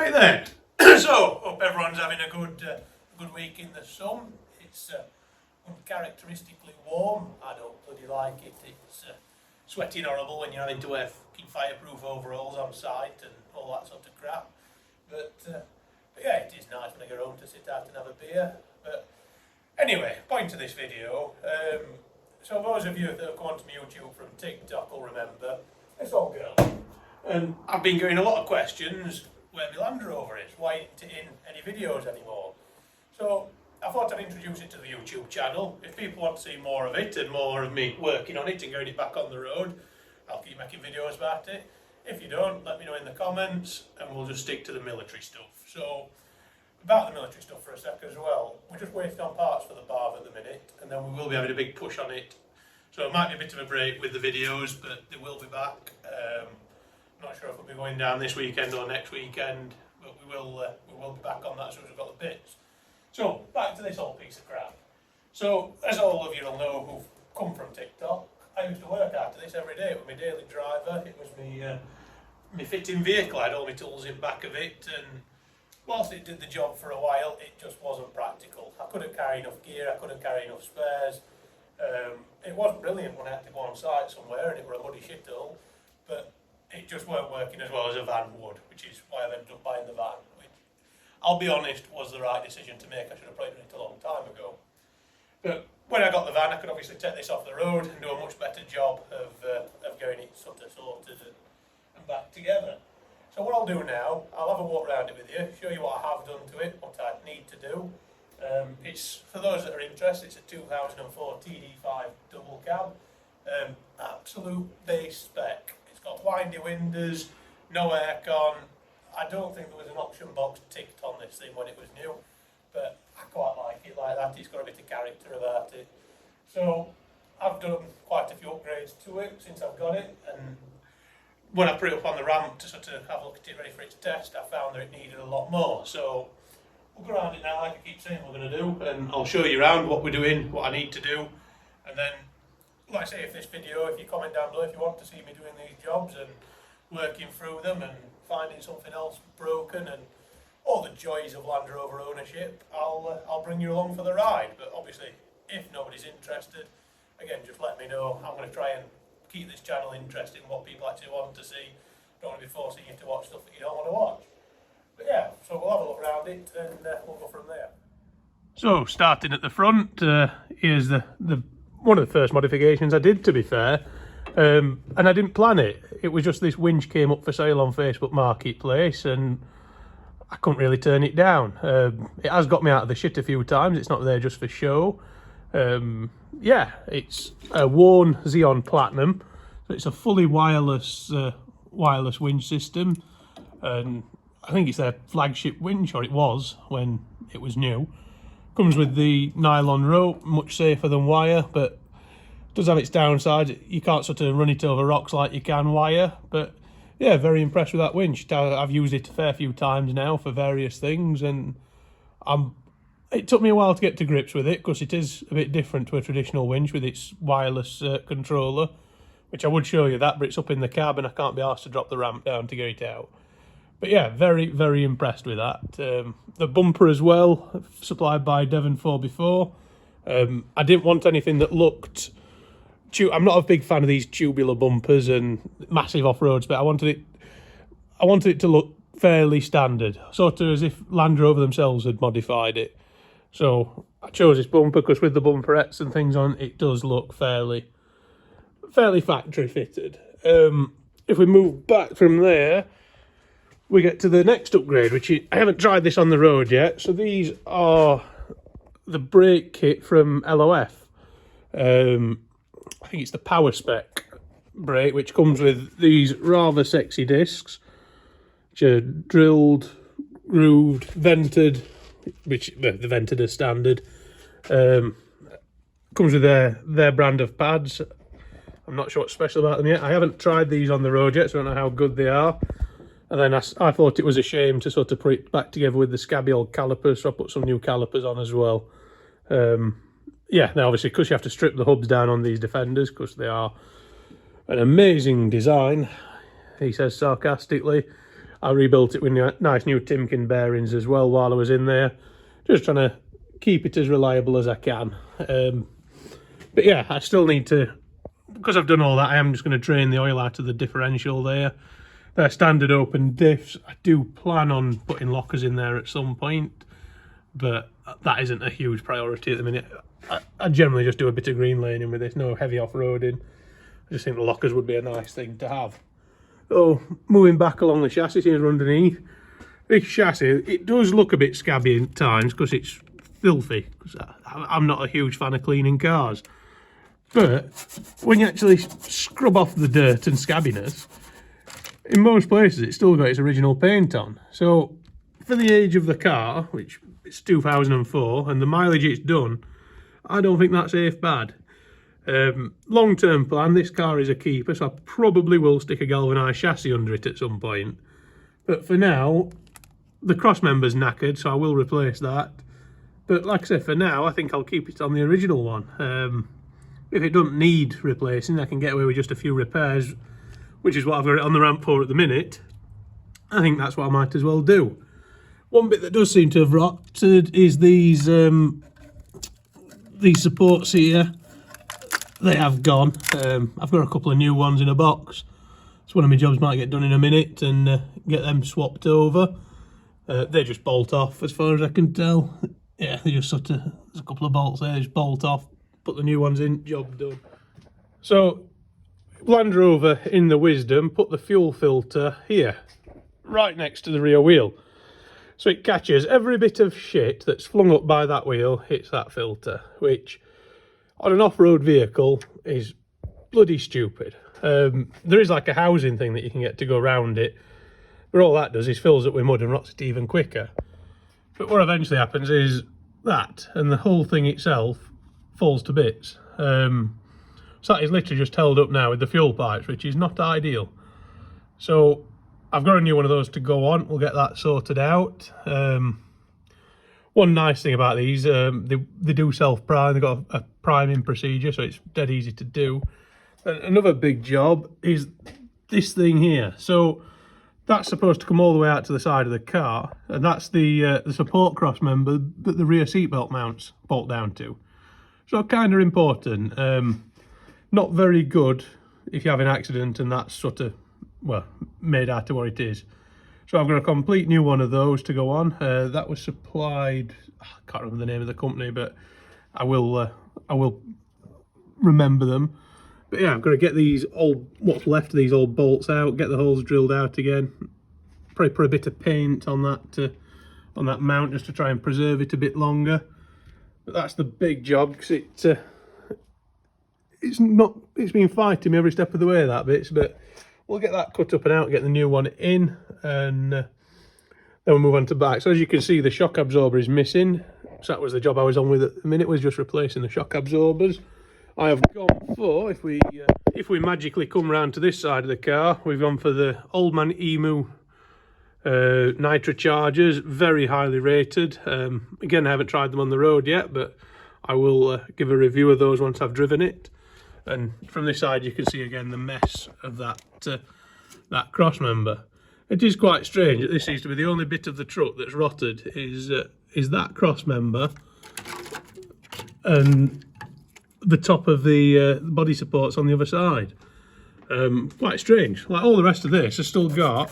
Right then, so hope everyone's having a good week in the sun. It's uncharacteristically warm. I don't bloody like it. It's sweating horrible when you're having to wear fucking fireproof overalls on site and all that sort of crap. But yeah, it is nice when I get home to sit out and have a beer. But anyway, point to this video. So those of you that have come onto my YouTube from TikTok will remember this old girl. And I've been getting a lot of questions where my Landrover is, why isn't it in any videos anymore? So I thought I'd introduce it to the YouTube channel. If people want to see more of it and more of me working on it and getting it back on the road, I'll keep making videos about it. If you don't, let me know in the comments and we'll just stick to the military stuff. So about the military stuff for a sec as well, we're just waiting on parts for the Barv at the minute, and then we will be having a big push on it. So it might be a bit of a break with the videos, but they will be back. Not sure if we'll be going down this weekend or next weekend, but we will be back on that as soon as we've got the bits. So back to this whole piece of crap. So as all of you will know who've come from TikTok, I used to work after this every day. It was my daily driver. It was my fitting vehicle. I had all my tools in back of it, and whilst it did the job for a while, it just wasn't practical. I couldn't carry enough gear. I couldn't carry enough spares. It wasn't brilliant when I had to go on site somewhere and it were a muddy shithole, but it just weren't working as well as a van would, which is why I ended up buying the van, which, I'll be honest, was the right decision to make. I should have probably done it a long time ago. But when I got the van, I could obviously take this off the road and do a much better job of getting it sort of sorted and back together. So what I'll do now, I'll have a walk around it with you, show you what I have done to it, what I need to do. It's, for those that are interested, it's a 2004 TD5 Doublecab, absolute base spec. It's got windy windows, no aircon. I don't think there was an option box ticked on this thing when it was new, but I quite like it like that. It's got a bit of character about it. So I've done quite a few upgrades to it since I've got it, and when I put it up on the ramp to sort of have a look at it ready for its test, I found that it needed a lot more. So we'll go around it now like I keep saying we're going to do, and I'll show you around what we're doing, what I need to do, and then, like I say, if you comment down below if you want to see me doing these jobs and working through them and finding something else broken and all the joys of Land Rover ownership, I'll bring you along for the ride. But obviously, if nobody's interested, again, just let me know. I'm going to try and keep this channel interesting, what people actually want to see. Don't want to be forcing you to watch stuff that you don't want to watch. But yeah, so we'll have a look around it and we'll go from there. So starting at the front, here's the one of the first modifications I did, to be fair, and I didn't plan it. It was just this winch came up for sale on Facebook Marketplace and I couldn't really turn it down. It has got me out of the shit a few times. It's not there just for show. Yeah, it's a worn Xeon Platinum, so it's a fully wireless winch system, and I think it's their flagship winch, or it was when it was new. Comes with the nylon rope, much safer than wire, but does have its downside. You can't sort of run it over rocks like you can wire, but yeah, very impressed with that winch. I've used it a fair few times now for various things, and it took me a while to get to grips with it because it is a bit different to a traditional winch with its wireless controller, which I would show you that, but it's up in the cab and I can't be asked to drop the ramp down to get it out. But yeah, very, very impressed with that. The bumper as well, supplied by Devon 4x4. I didn't want anything that looked... I'm not a big fan of these tubular bumpers and massive off-roads, but I wanted it to look fairly standard, sort of as if Land Rover themselves had modified it. So I chose this bumper because with the bumperettes and things on, it does look fairly factory fitted. If we move back from there, we get to the next upgrade, which I haven't tried this on the road yet. So these are the brake kit from LOF. I think it's the Power Spec brake, which comes with these rather sexy discs, which are drilled, grooved, vented, which the vented are standard. Comes with their brand of pads. I'm not sure what's special about them yet. I haven't tried these on the road yet, so I don't know how good they are. And then I thought it was a shame to sort of put it back together with the scabby old calipers, so I put some new calipers on as well. Yeah, now obviously because you have to strip the hubs down on these Defenders because they are an amazing design, he says sarcastically. I rebuilt it with nice new Timken bearings as well while I was in there. Just trying to keep it as reliable as I can. But yeah, I still need to, because I've done all that, I am just going to drain the oil out of the differential there. They're standard open diffs. I do plan on putting lockers in there at some point, but that isn't a huge priority at the minute. I generally just do a bit of green laning with this, no heavy off-roading. I just think the lockers would be a nice thing to have. So, moving back along the chassis here underneath, this chassis, it does look a bit scabby at times because it's filthy. Because I'm not a huge fan of cleaning cars. But when you actually scrub off the dirt and scabbiness, in most places it's still got its original paint on. So for the age of the car, which is 2004, and the mileage it's done, I don't think that's half bad. Long-term plan, this car is a keeper, so I probably will stick a galvanised chassis under it at some point. But for now, the cross member's knackered, so I will replace that. But like I said, for now, I think I'll keep it on the original one. If it doesn't need replacing, I can get away with just a few repairs, which is what I've got it on the ramp for at the minute. I think that's what I might as well do. One bit that does seem to have rotted is these supports here. They have gone. I've got a couple of new ones in a box. So one of my jobs might get done in a minute and get them swapped over. They just bolt off as far as I can tell. Yeah, they just sort of, there's a couple of bolts there, just bolt off, put the new ones in, job done. So Landrover in the wisdom put the fuel filter here, right next to the rear wheel. So it catches every bit of shit that's flung up by that wheel, hits that filter, which on an off-road vehicle is bloody stupid. There is like a housing thing that you can get to go around it, but all that does is fills it with mud and rots it even quicker. But what eventually happens is that, and the whole thing itself falls to bits. So that is literally just held up now with the fuel pipes, which is not ideal. So I've got a new one of those to go on. We'll get that sorted out. One nice thing about these, they do self-prime. They've got a priming procedure, so it's dead easy to do. And another big job is this thing here. So that's supposed to come all the way out to the side of the car, and that's the support cross member that the rear seatbelt mounts bolt down to. So kind of important. Not very good if you have an accident and that's sort of, well, made out of what it is. So I've got a complete new one of those to go on. That was supplied, I can't remember the name of the company, but I will remember them. But yeah, I've got to get these old, what's left of these old bolts out, get the holes drilled out again. Probably put a bit of paint on that mount just to try and preserve it a bit longer. But that's the big job, because it's been fighting me every step of the way, that bit. But we'll get that cut up and out, get the new one in, and then we'll move on to back. So as you can see, the shock absorber is missing. So that was the job I was on with at the minute, was just replacing the shock absorbers. I have gone for, if we magically come round to this side of the car, we've gone for the Old Man Emu nitrochargers, very highly rated. Again, I haven't tried them on the road yet, but I will give a review of those once I've driven it. And from this side you can see again the mess of that cross member. It is quite strange that this seems to be the only bit of the truck that's rotted, is that cross member and the top of the body supports on the other side. Quite strange. Like all the rest of this has still got,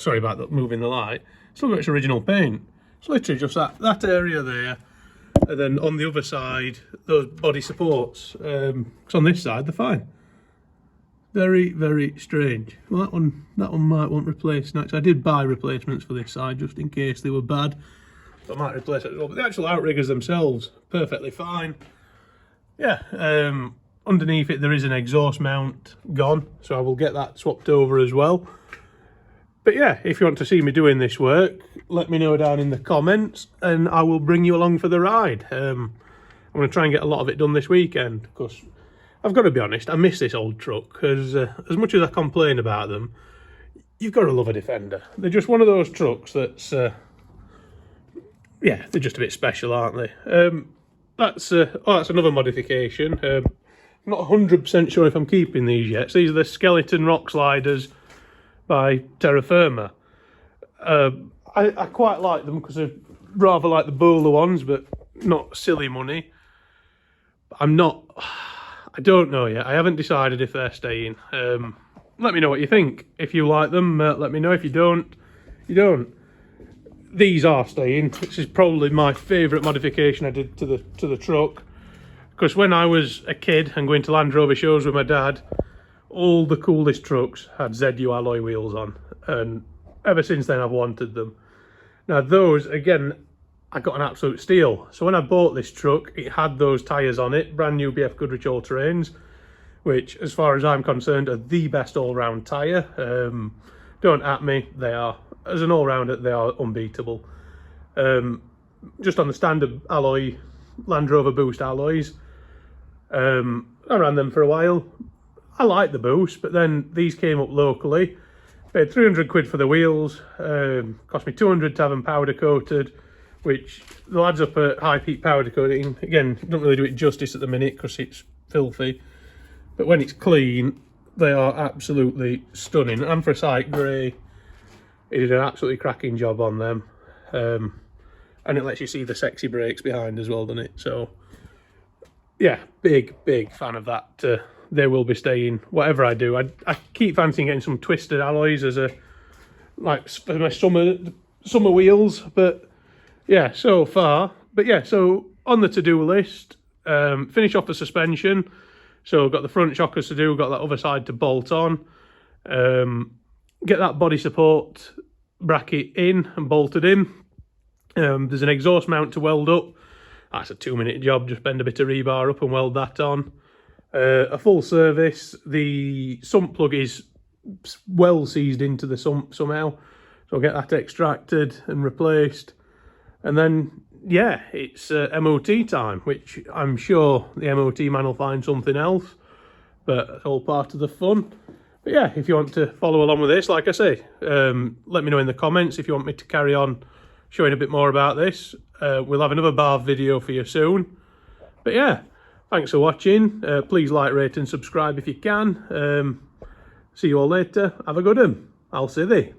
sorry about that, moving the light, still got its original paint. It's literally just that area there, and then on the other side those body supports. Because on this side they're fine. Very, very strange. Well, that one might want replacing. Actually, I did buy replacements for this side just in case they were bad. So I might replace it as well. But the actual outriggers themselves, perfectly fine. Yeah, underneath it there is an exhaust mount gone, so I will get that swapped over as well. But yeah, if you want to see me doing this work, let me know down in the comments and I will bring you along for the ride. I'm going to try and get a lot of it done this weekend, because I've got to be honest, I miss this old truck, because as much as I complain about them, you've got to love a Defender. They're just one of those trucks that's, yeah, they're just a bit special, aren't they? That's another modification. I'm not 100% sure if I'm keeping these yet. So these are the skeleton rock sliders by Terra Firma. I quite like them because I rather like the bowler ones, but not silly money. I don't know yet. I haven't decided if they're staying. Let me know what you think. If you like them, let me know. If you don't, you don't. These are staying, which is probably my favourite modification I did to the truck. Because when I was a kid and going to Landrover shows with my dad, all the coolest trucks had ZU alloy wheels on, and ever since then I've wanted them. Now those, again, I got an absolute steal. So when I bought this truck, it had those tyres on it, brand new BF Goodrich all-terrains, which, as far as I'm concerned, are the best all-round tyre. Don't at me, they are. As an all-rounder, they are unbeatable. Just on the standard alloy, Land Rover Boost alloys, I ran them for a while. I like the Boost, but then these came up locally. Paid 300 quid for the wheels, cost me 200 to have them powder coated, which the lads up at High Peak Powder Coating, again, don't really do it justice at the minute because it's filthy. But when it's clean, they are absolutely stunning. Anthracite grey, it did an absolutely cracking job on them. And it lets you see the sexy brakes behind as well, doesn't it? So, yeah, big fan of that. They will be staying, whatever I do. I keep fancying getting some twisted alloys as for my summer wheels, but yeah, so far. But yeah, so on the to-do list, finish off the suspension. So I've got the front shockers to do, got that other side to bolt on. Get that body support bracket in and bolted in. There's an exhaust mount to weld up. That's a 2-minute job, just bend a bit of rebar up and weld that on. A full service. The sump plug is well seized into the sump somehow, so I'll get that extracted and replaced. And then, yeah, it's MOT time, which I'm sure the MOT man will find something else, but it's all part of the fun. But yeah, if you want to follow along with this, like I say, let me know in the comments if you want me to carry on showing a bit more about this. We'll have another bar video for you soon. But yeah, thanks for watching. Please like, rate and subscribe if you can. See you all later. Have a good one. I'll see thee.